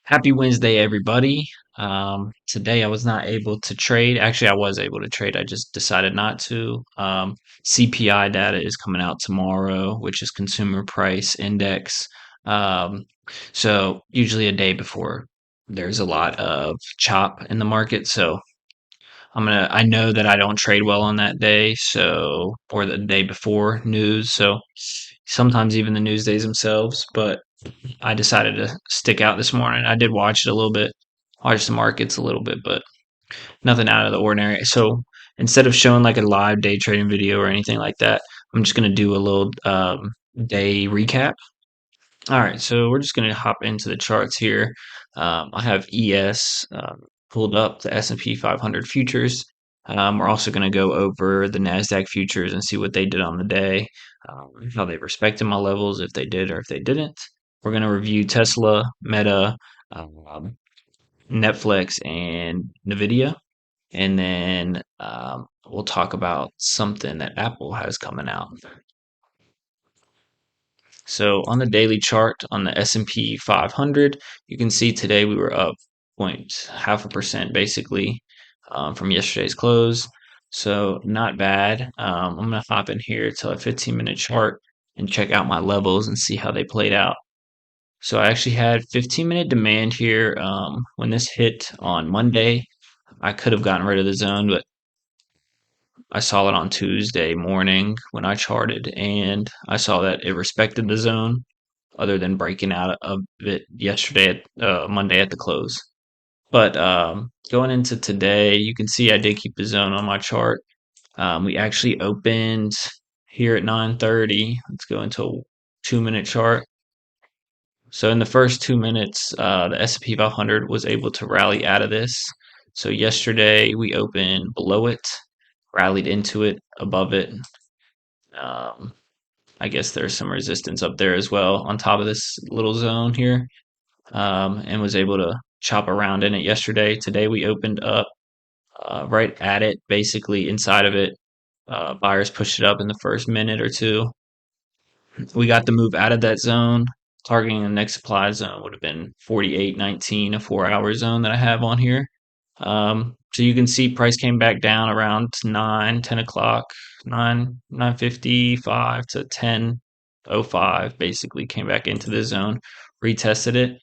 Happy Wednesday, everybody. Today I was not able to trade. Actually, I was able to trade. I just decided not to. CPI data is coming out tomorrow, which is Consumer Price Index. Um, so usually a day before there's a lot of chop in the market. So I know that I don't trade well on that day. So, or the day before news. So sometimes even the news days themselves, but I decided to stick out this morning. I did watch it a little bit, watch the markets a little bit, but nothing out of the ordinary. So instead of showing like a live day trading video or anything like that, I'm just going to do a little day recap. All right, so we're just going to hop into the charts here. I have ES pulled up, the S&P 500 futures. We're also going to go over the NASDAQ futures and see what they did on the day, how they respected my levels, if they did or if they didn't. We're going to review Tesla, Meta, um, Netflix, and NVIDIA. And then we'll talk about something that Apple has coming out. So on the daily chart on the S&P 500, you can see today we were up point half a percent basically from yesterday's close. So not bad. I'm gonna hop in here to a 15-minute chart and check out my levels and see how they played out. So I actually had 15-minute demand here. When this hit on Monday, I could have gotten rid of the zone, but I saw it on Tuesday morning when I charted, and I saw that it respected the zone other than breaking out of it yesterday at Monday at the close. But going into today, you can see I did keep the zone on my chart. We actually opened here at 9:30. Let's go into a 2-minute chart. So in the first 2 minutes, the S&P 500 was able to rally out of this. So yesterday we opened below it, rallied into it, above it. Um, I guess there's some resistance up there as well on top of this little zone here, and was able to chop around in it yesterday. Today we opened up right at it, basically inside of it. Buyers pushed it up in the first minute or two. We got the move out of that zone. Targeting the next supply zone would have been 48.19, a 4-hour zone that I have on here. So you can see price came back down around 10 o'clock, 9:55 to 10:05, basically came back into the zone, retested it.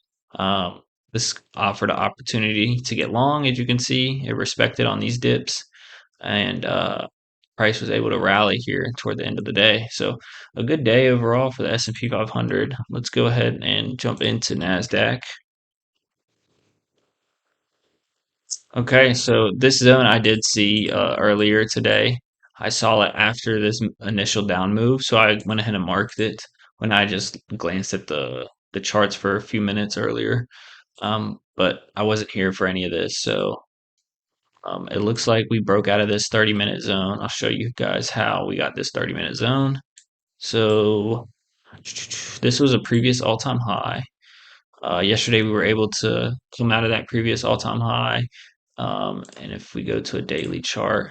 This offered an opportunity to get long, as you can see. It respected on these dips, and price was able to rally here toward the end of the day. So a good day overall for the S&P 500. Let's go ahead and jump into NASDAQ. Okay, so this zone I did see earlier today. I saw it after this initial down move, so I went ahead and marked it when I just glanced at the charts for a few minutes earlier. But I wasn't here for any of this, so it looks like we broke out of this 30-minute zone. I'll show you guys how we got this 30-minute zone. So this was a previous all-time high. Yesterday we were able to come out of that previous all-time high. And if we go to a daily chart,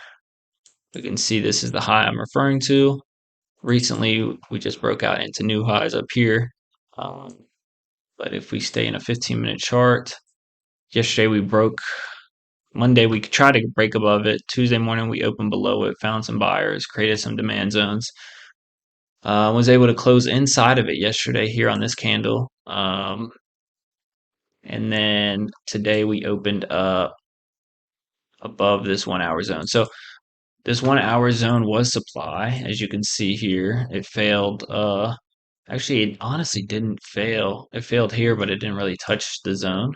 we can see this is the high I'm referring to. Recently, we just broke out into new highs up here. Um, but if we stay in a 15-minute chart, yesterday we broke. Monday we tried to break above it. Tuesday morning we opened below it, found some buyers, created some demand zones. Was able to close inside of it yesterday here on this candle. And then today we opened up above this 1 hour zone. So this 1 hour zone was supply, as you can see here. It failed. Actually, it honestly didn't fail. It failed here, but it didn't really touch the zone.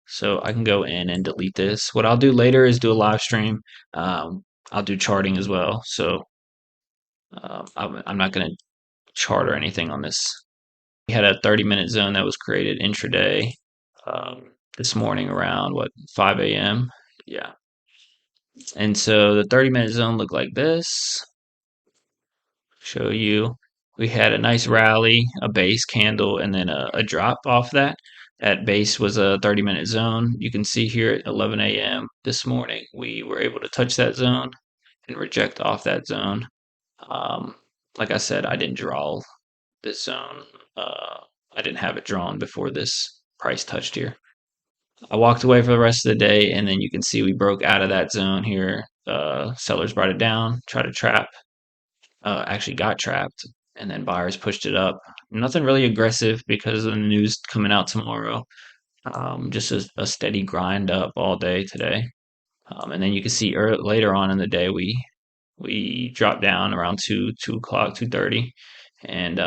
So I can go in and delete this. What I'll do later is do a live stream. I'll do charting as well. So I'm not going to chart or anything on this. We had a 30-minute zone that was created intraday this morning around what 5 a.m. Yeah. And so the 30-minute zone looked like this. Show you. We had a nice rally, a base candle, and then a drop off that. That base was a 30-minute zone. You can see here at 11 a.m. this morning, we were able to touch that zone and reject off that zone. Um, like I said, I didn't draw this zone. I didn't have it drawn before this price touched here. I walked away for the rest of the day, and then you can see we broke out of that zone here. Sellers brought it down, tried to trap, actually got trapped, and then buyers pushed it up. Nothing really aggressive because of the news coming out tomorrow. Just a steady grind up all day today. And then you can see later on in the day we dropped down around 2 o'clock, 2:30, and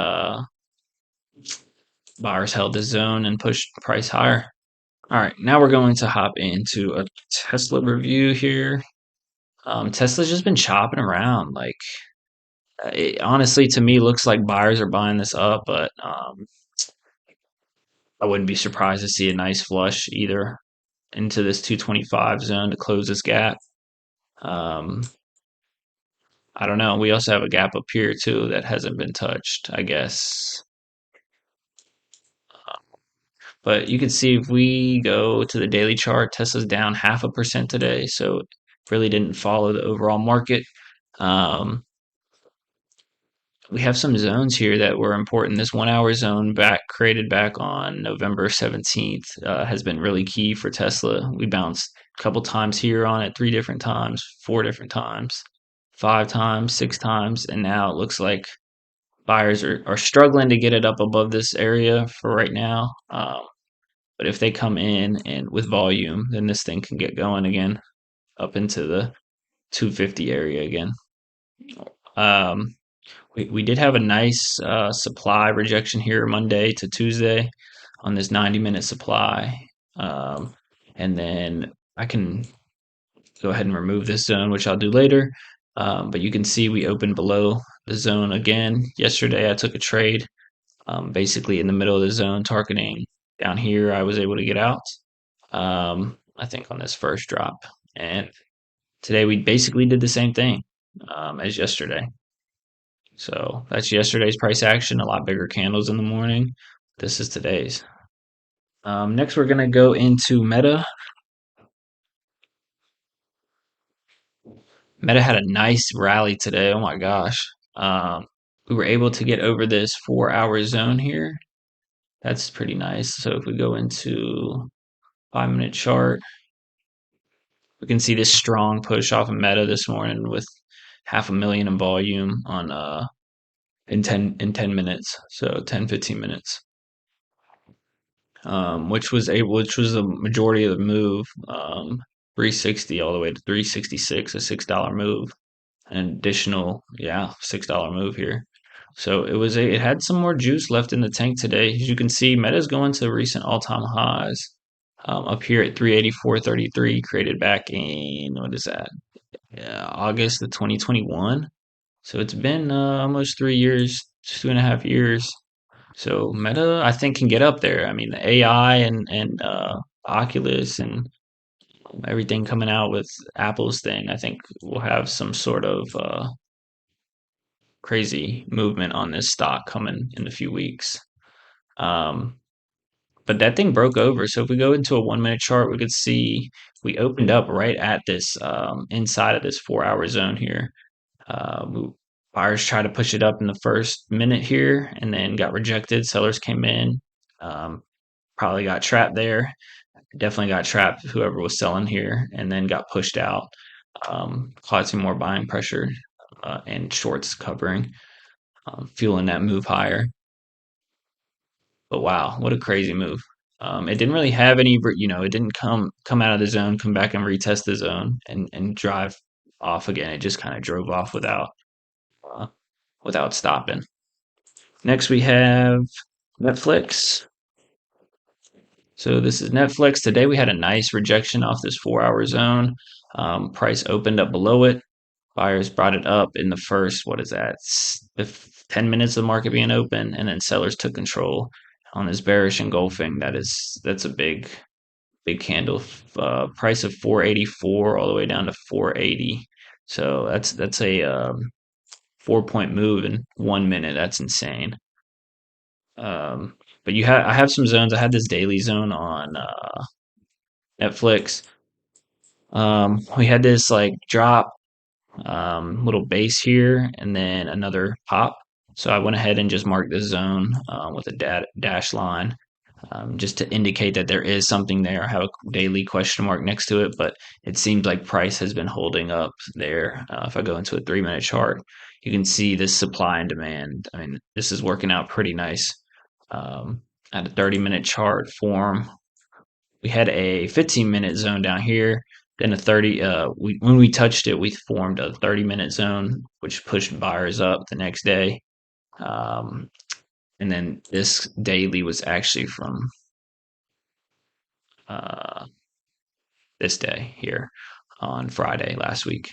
buyers held the zone and pushed the price higher. All right, now we're going to hop into a Tesla review here. Tesla's just been chopping around. Like, it honestly, to me, looks like buyers are buying this up, but I wouldn't be surprised to see a nice flush either into this 225 zone to close this gap. Um, I don't know. We also have a gap up here too that hasn't been touched, I guess. But you can see if we go to the daily chart, Tesla's down 0.5% today, so it really didn't follow the overall market. Um, we have some zones here that were important. This 1 hour zone back created back on November 17th has been really key for Tesla. We bounced a couple times here on it, 3 different times, 4 different times, 5 times, 6 times, and now it looks like buyers are struggling to get it up above this area for right now. But if they come in and with volume, then this thing can get going again up into the 250 area again. Um, we did have a nice supply rejection here Monday to Tuesday on this 90-minute supply. Um, and then I can go ahead and remove this zone, which I'll do later. But you can see we opened below the zone again. Yesterday, I took a trade basically in the middle of the zone, targeting down here. I was able to get out, I think, on this first drop. And today, we basically did the same thing as yesterday. So that's yesterday's price action, a lot bigger candles in the morning. This is today's. Next, we're going to go into Meta. Meta had a nice rally today. Oh my gosh. We were able to get over this 4 hour zone here. That's pretty nice. So if we go into 5 minute chart, we can see this strong push off of Meta this morning with 500,000 in volume on in 10 minutes. So 10-15 minutes. Which was the majority of the move, 360 all the way to 366, a $6 move, an additional, yeah, $6 move here. So it had some more juice left in the tank today. As you can see, Meta's going to recent all-time highs, up here at 384.33, created back in, what is that? Yeah, August of 2021. So it's been almost 3 years, 2.5 years. So Meta, I think, can get up there. I mean, the AI and Oculus and everything coming out with Apple's thing, I think we'll have some sort of crazy movement on this stock coming in a few weeks. Um, but that thing broke over. So if we go into a 1 minute chart, we could see we opened up right at this inside of this 4 hour zone here. Uh, we- Buyers tried to push it up in the first minute here and then got rejected. Sellers came in, um, probably got trapped there. Definitely got trapped, whoever was selling here, and then got pushed out. Causing more buying pressure and shorts covering, fueling that move higher. But wow, what a crazy move! It didn't really have any, it didn't come out of the zone, come back and retest the zone, and drive off again. It just kind of drove off uh, without stopping. Next, we have Netflix. So this is Netflix. Today we had a nice rejection off this 4 hour zone. Price opened up below it. Buyers brought it up in the first, what is that, 10 minutes of the market being open, and then sellers took control on this bearish engulfing. That's a big candle. Price of 484 all the way down to 480. So that's a 4 point move in 1 minute. That's insane. Um, but I have some zones. I had this daily zone on Netflix. We had this like drop, little base here, and then another pop. So I went ahead and just marked this zone with a dash line. just to indicate that there is something there. I have a daily question mark next to it, but it seems like price has been holding up there. If I go into a 3 minute chart, you can see this supply and demand. I mean, this is working out pretty nice. At a 30-minute chart form, we had a 15-minute zone down here. Then a 30. When we touched it, we formed a 30-minute zone, which pushed buyers up the next day. Um, and then this daily was actually from uh, this day here on Friday last week.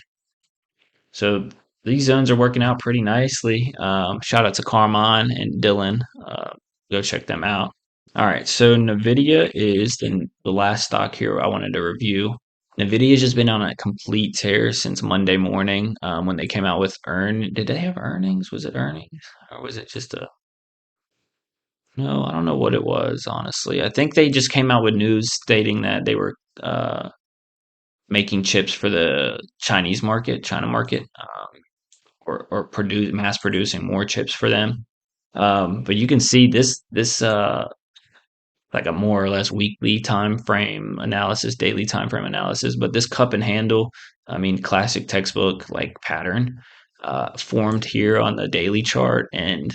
So these zones are working out pretty nicely. Shout out to Carmine and Dylan. Go check them out. All right, so Nvidia is the last stock here I wanted to review. Nvidia's just been on a complete tear since Monday morning when they came out with Did they have earnings? Was it earnings or was it just a? No, I don't know what it was. Honestly, I think they just came out with news stating that they were making chips for the China market, or mass producing more chips for them. But you can see this like a more or less weekly time frame analysis, daily time frame analysis. But this cup and handle, I mean, classic textbook like pattern, formed here on the daily chart, and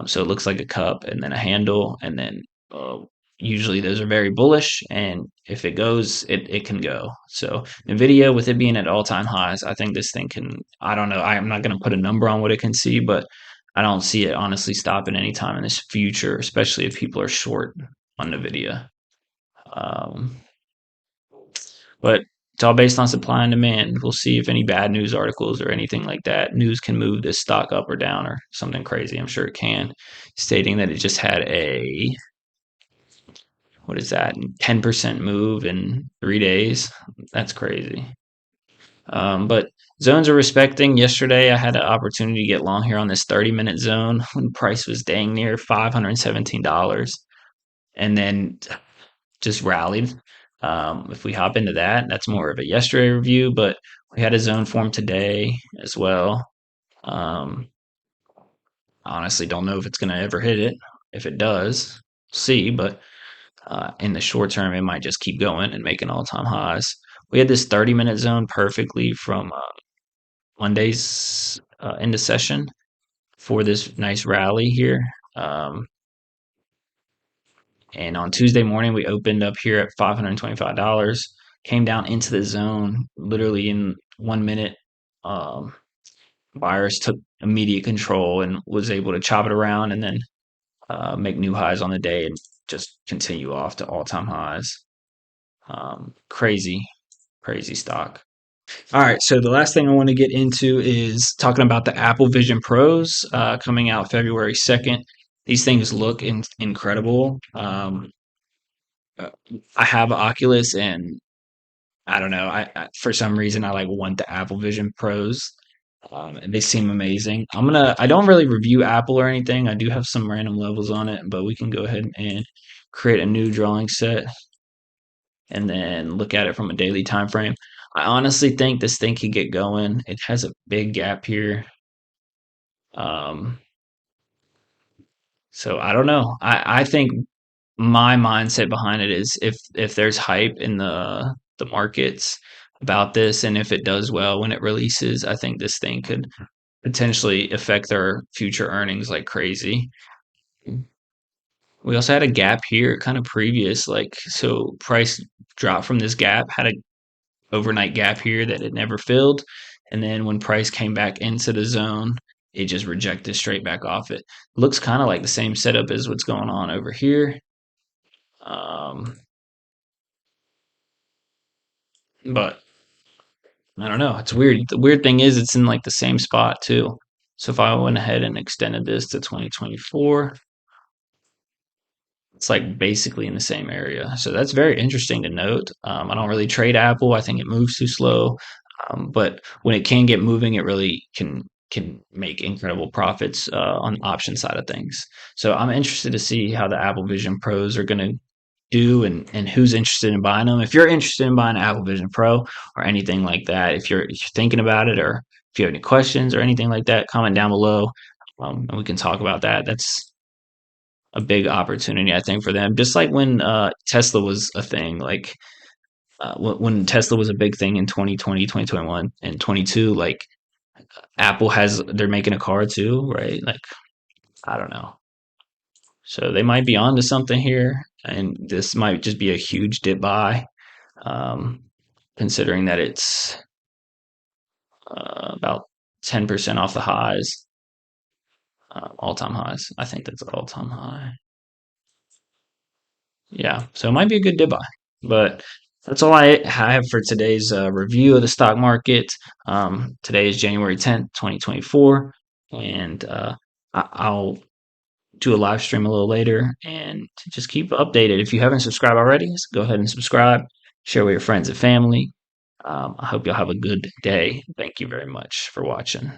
so it looks like a cup and then a handle, and then uh, usually those are very bullish. And if it goes, it can go. So Nvidia, with it being at all time highs, I think this thing can. I don't know. I'm not going to put a number on what it can see, but I don't see it honestly stopping anytime in this future, especially if people are short on Nvidia. Um, but it's all based on supply and demand. We'll see if any bad news articles or anything like that news can move this stock up or down or something crazy. I'm sure it can, stating that it just had a what is that 10% move in 3 days. That's crazy. But zones are respecting. Yesterday, I had an opportunity to get long here on this 30-minute zone when price was dang near $517, and then just rallied. If we hop into that, that's more of a yesterday review, but we had a zone form today as well. Um, Honestly, don't know if it's going to ever hit it. If it does, see, but in the short term, it might just keep going and making all time highs. We had this 30-minute zone perfectly from Monday's end of session for this nice rally here. Um, And on Tuesday morning, we opened up here at $525, came down into the zone literally in 1 minute. Um, Buyers took immediate control and was able to chop it around and then make new highs on the day and just continue off to all time highs. Crazy, crazy stock. All right, so the last thing I want to get into is talking about the Apple Vision Pros coming out February 2nd. These things look incredible. Uh, I have an Oculus, and I don't know. I for some reason I like want the Apple Vision Pros, and they seem amazing. I don't really review Apple or anything. I do have some random levels on it, but we can go ahead and create a new drawing set and then look at it from a daily time frame. I honestly think this thing could get going. It has a big gap here. Um, so I don't know. I think my mindset behind it is if there's hype in the markets about this, and if it does well when it releases, I think this thing could potentially affect their future earnings like crazy. We also had a gap here kind of previous, like, so price dropped from this gap, had a overnight gap here that it never filled, and then when price came back into the zone, it just rejected straight back off it. Looks kind of like the same setup as what's going on over here. um, but I don't know. It's weird. The weird thing is it's in like the same spot too. So if I went ahead and extended this to 2024, it's like basically in the same area. So that's very interesting to note. I don't really trade Apple. I think it moves too slow. But when it can get moving, it really can make incredible profits on the option side of things. So I'm interested to see how the Apple Vision Pros are going to do, and who's interested in buying them. If you're interested in buying an Apple Vision Pro or anything like that, if you're thinking about it, or if you have any questions or anything like that, comment down below, and we can talk about that. a big opportunity, I think, for them. Just like when Tesla was a thing, like when Tesla was a big thing in 2020, 2021, and 22, like Apple they're making a car too, right? Like, I don't know. So they might be onto something here, and this might just be a huge dip buy, um, considering that it's about 10% off the highs, all time highs. I think that's all time high. Yeah, so it might be a good dip buy. But that's all I have for today's review of the stock market. Today is January 10th, 2024, and I'll do a live stream a little later and just keep updated. If you haven't subscribed already, go ahead and subscribe, share with your friends and family. I hope y'all have a good day. Thank you very much for watching.